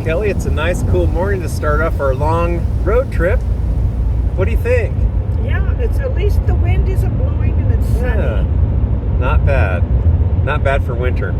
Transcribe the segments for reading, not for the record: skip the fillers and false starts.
Kelly. It's a nice, cool morning to start off our long road trip. What do you think? Yeah, it's at least the wind isn't blowing and it's sunny. Not bad. Not bad for winter.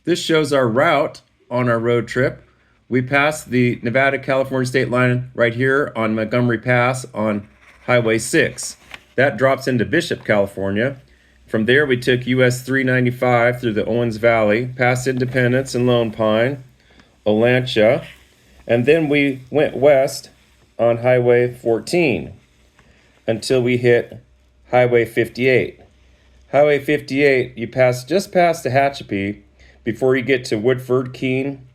This shows our route on our road trip. We passed the Nevada-California state line right here on Montgomery Pass on Highway 6. That drops into Bishop, California. From there, we took US 395 through the Owens Valley, past Independence and Lone Pine, Olancha, and then we went west on Highway 14 until we hit Highway 58. Highway 58, you pass just past Tehachapi before you get to Woodford, Keene,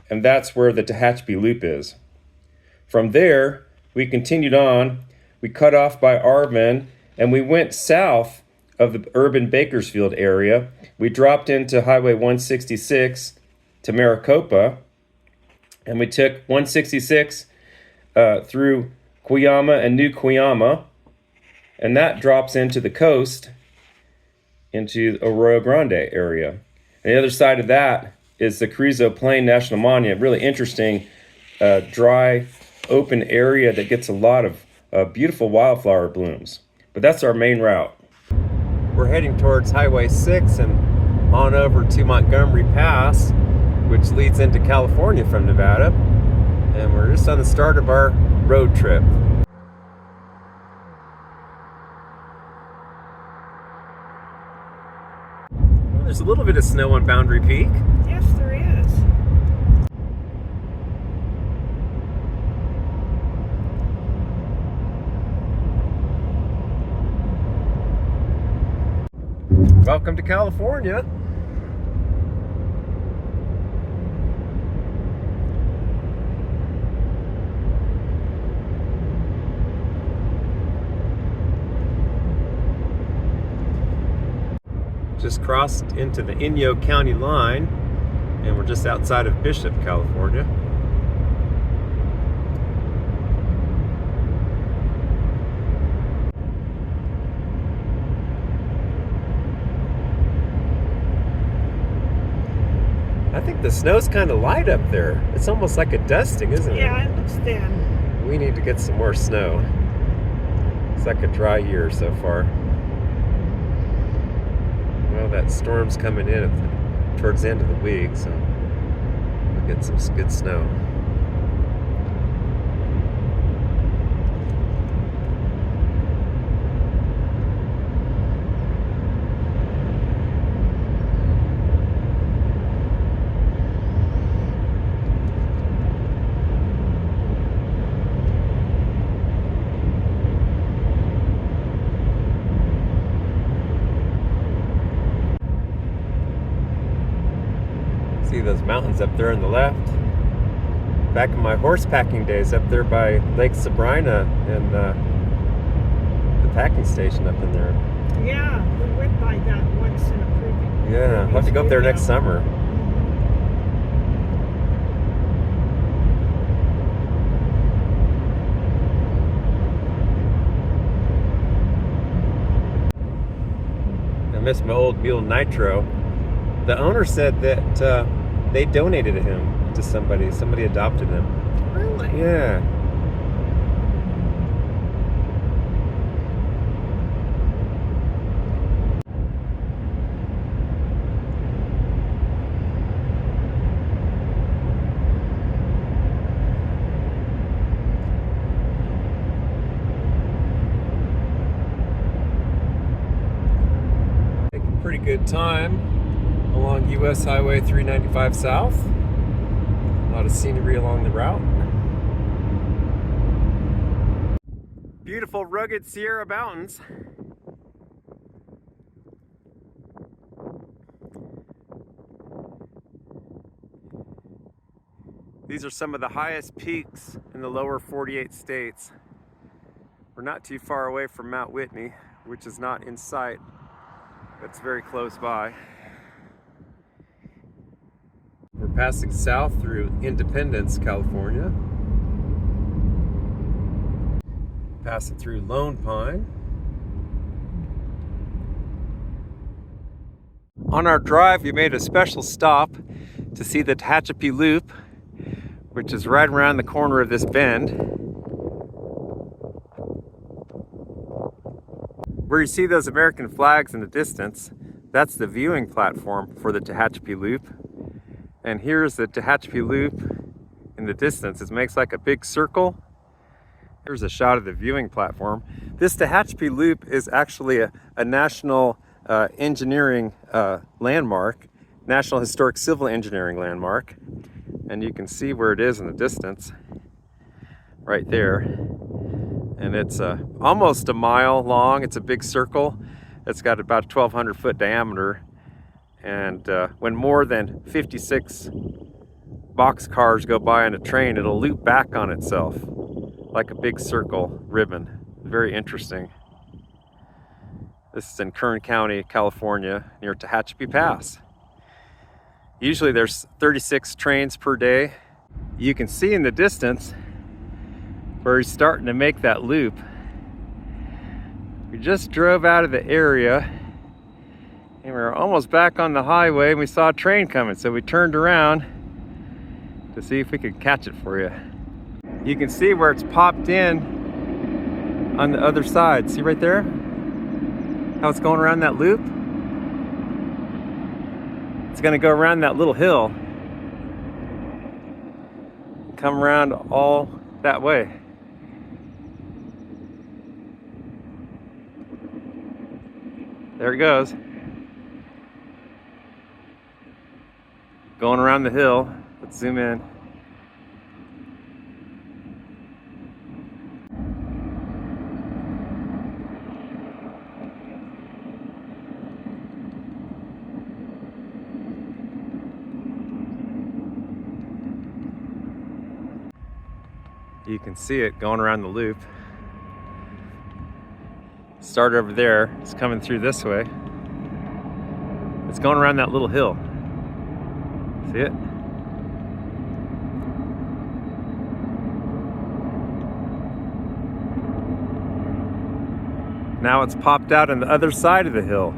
and that's where the Tehachapi Loop is. From there, we continued on. We cut off by Arvin, and we went south of the urban Bakersfield area. We dropped into Highway 166 to Maricopa, and we took 166 through Cuyama and New Cuyama, and that drops into the coast into Arroyo Grande area. And the other side of that is the Carrizo Plain National Monument, really interesting, dry, open area that gets a lot of beautiful wildflower blooms. But that's our main route. We're heading towards Highway 6 and on over to Montgomery Pass, which leads into California from Nevada. And we're just on the start of our road trip. There's a little bit of snow on Boundary Peak. Yes, there is. Welcome to California. Just crossed into the Inyo County line, and we're just outside of Bishop, California. I think the snow's kind of light up there. It's almost like a dusting, isn't it? Yeah, it looks thin. We need to get some more snow. It's like a dry year so far. Well, that storm's coming in towards the end of the week, so we'll get some good snow. those mountains up there on the left. Back in my horse packing days up there by Lake Sabrina and the packing station up in there. Yeah, we went by that once in a previous. Yeah, I'll have to go up there next summer. I miss my old mule Nitro. The owner said that they donated him to somebody. Somebody adopted him. Really? Yeah. Taking pretty good time along US Highway 395 South. A lot of scenery along the route. Beautiful rugged Sierra Mountains. These are some of the highest peaks in the lower 48 states. We're not too far away from Mount Whitney, which is not in sight, but it's very close by. We're passing south through Independence, California. Passing through Lone Pine. On our drive, we made a special stop to see the Tehachapi Loop, which is right around the corner of this bend. Where you see those American flags in the distance, that's the viewing platform for the Tehachapi Loop. And here's the Tehachapi Loop in the distance. It makes like a big circle. Here's a shot of the viewing platform. This Tehachapi Loop is actually a national engineering landmark, National Historic Civil Engineering landmark. And you can see where it is in the distance, right there. And it's almost a mile long. It's a big circle. It's got about a 1,200 foot diameter. And when more than 56 boxcars go by on a train, it'll loop back on itself like a big circle ribbon. Very interesting. This is in Kern County, California, near Tehachapi Pass. Usually there's 36 trains per day. You can see in the distance where he's starting to make that loop. We just drove out of the area and we were almost back on the highway and we saw a train coming, so we turned around to see if we could catch it for you. You can see where it's popped in on the other side. See right there? How it's going around that loop? It's gonna go around that little hill. Come around all that way. There it goes. Going around the hill. Let's zoom in. You can see it going around the loop. Start over there. It's coming through this way. It's going around that little hill. See it? Now it's popped out on the other side of the hill.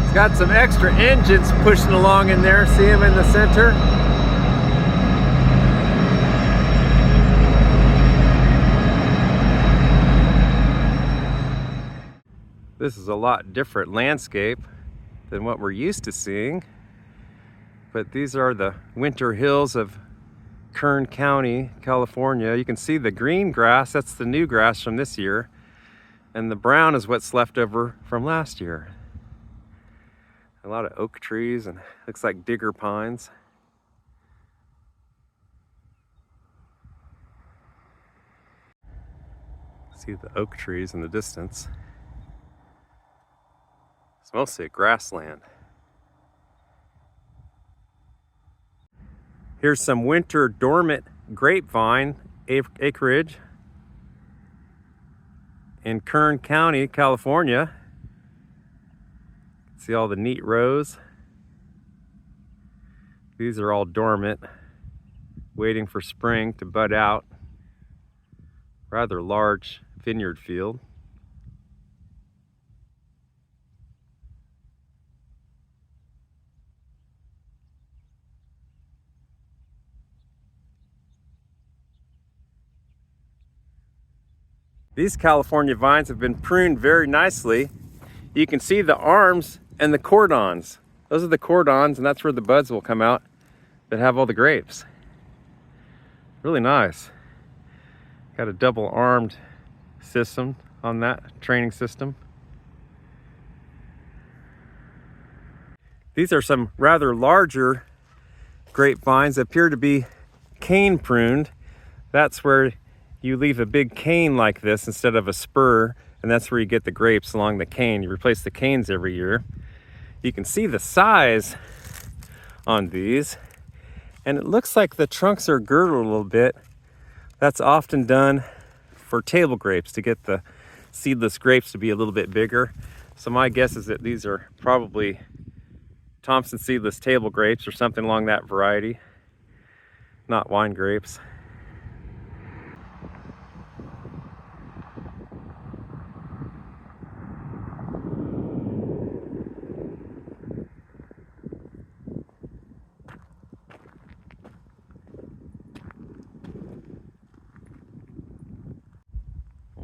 It's got some extra engines pushing along in there. See them in the center? This is a lot different landscape than what we're used to seeing. But these are the winter hills of Kern County, California. You can see the green grass, that's the new grass from this year. And the brown is what's left over from last year. A lot of oak trees and looks like digger pines. See the oak trees in the distance. It's mostly a grassland. Here's some winter dormant grapevine acreage in Kern County, California. See all the neat rows. These are all dormant, waiting for spring to bud out. Rather large vineyard field. These California vines have been pruned very nicely. You can see the arms and the cordons. Those are the cordons, and that's where the buds will come out that have all the grapes. Really nice. Got a double armed system on that training system. These are some rather larger grapevines that appear to be cane pruned. That's where you leave a big cane like this instead of a spur, and that's where you get the grapes along the cane. You replace the canes every year. You can see the size on these, and it looks like the trunks are girdled a little bit. That's often done for table grapes to get the seedless grapes to be a little bit bigger. So my guess is that these are probably Thompson seedless table grapes or something along that variety, not wine grapes.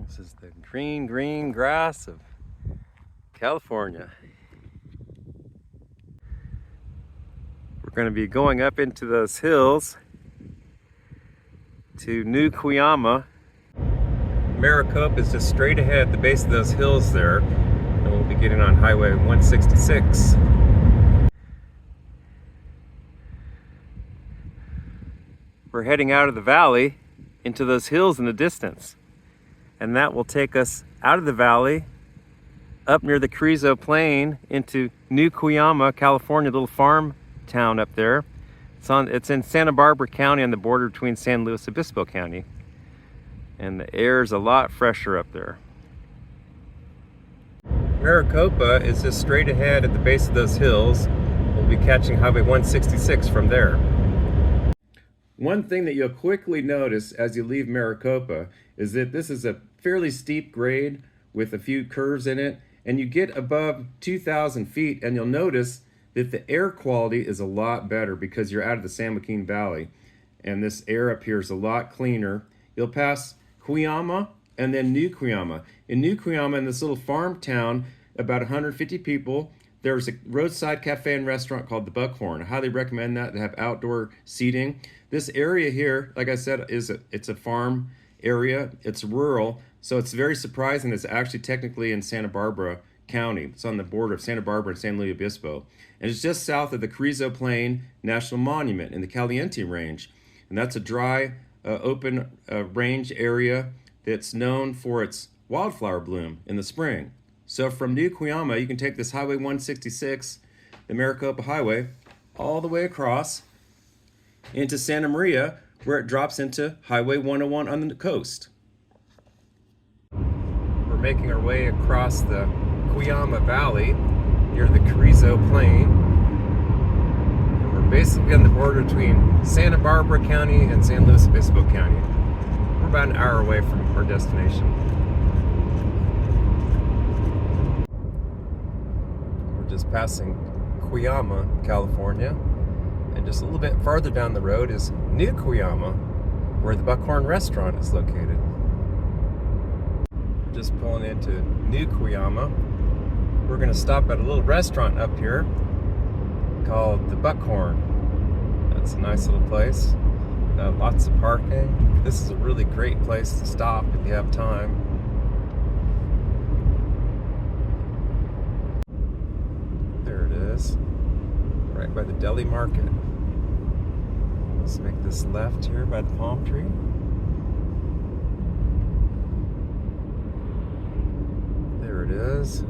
This is the green grass of California. We're going to be going up into those hills to New Cuyama. Maricopa is just straight ahead at the base of those hills there, and we'll be getting on Highway 166. We're heading out of the valley into those hills in the distance. And that will take us out of the valley, up near the Carrizo Plain, into New Cuyama, California, a little farm town up there. It's in Santa Barbara County on the border between San Luis Obispo County. And the air is a lot fresher up there. Maricopa is just straight ahead at the base of those hills. We'll be catching Highway 166 from there. One thing that you'll quickly notice as you leave Maricopa is that this is a fairly steep grade with a few curves in it, and you get above 2,000 feet and you'll notice that the air quality is a lot better because you're out of the San Joaquin Valley, and this air up here is a lot cleaner. You'll pass Cuyama and then New Cuyama. In New Cuyama, in this little farm town, about 150 people, there's a roadside cafe and restaurant called the Buckhorn. I highly recommend that. They have outdoor seating. This area here, like I said, it's a farm area. It's rural, so it's very surprising it's actually technically in Santa Barbara County. It's on the border of Santa Barbara and San Luis Obispo. And it's just south of the Carrizo Plain National Monument in the Caliente Range. And that's a dry, open range area that's known for its wildflower bloom in the spring. So from New Cuyama, you can take this Highway 166, the Maricopa Highway, all the way across into Santa Maria, where it drops into Highway 101 on the coast. We're making our way across the Cuyama Valley near the Carrizo Plain. And we're basically on the border between Santa Barbara County and San Luis Obispo County. We're about an hour away from our destination. just passing Cuyama, California. And just a little bit farther down the road is New Cuyama, where the Buckhorn restaurant is located. Just pulling into New Cuyama. We're going to stop at a little restaurant up here called the Buckhorn. That's a nice little place. Lots of parking. This is a really great place to stop if you have time. There it is, right by the deli market. Let's make this left here by the palm tree. There it is.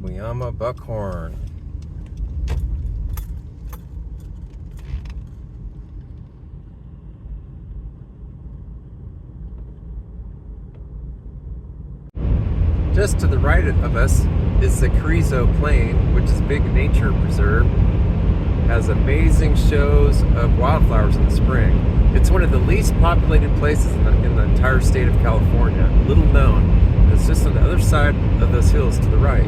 Cuyama Buckhorn. Just to the right of us is the Carrizo Plain, which is a big nature preserve. Has amazing shows of wildflowers in the spring. It's one of the least populated places in the entire state of California. Little known. It's just on the other side of those hills to the right.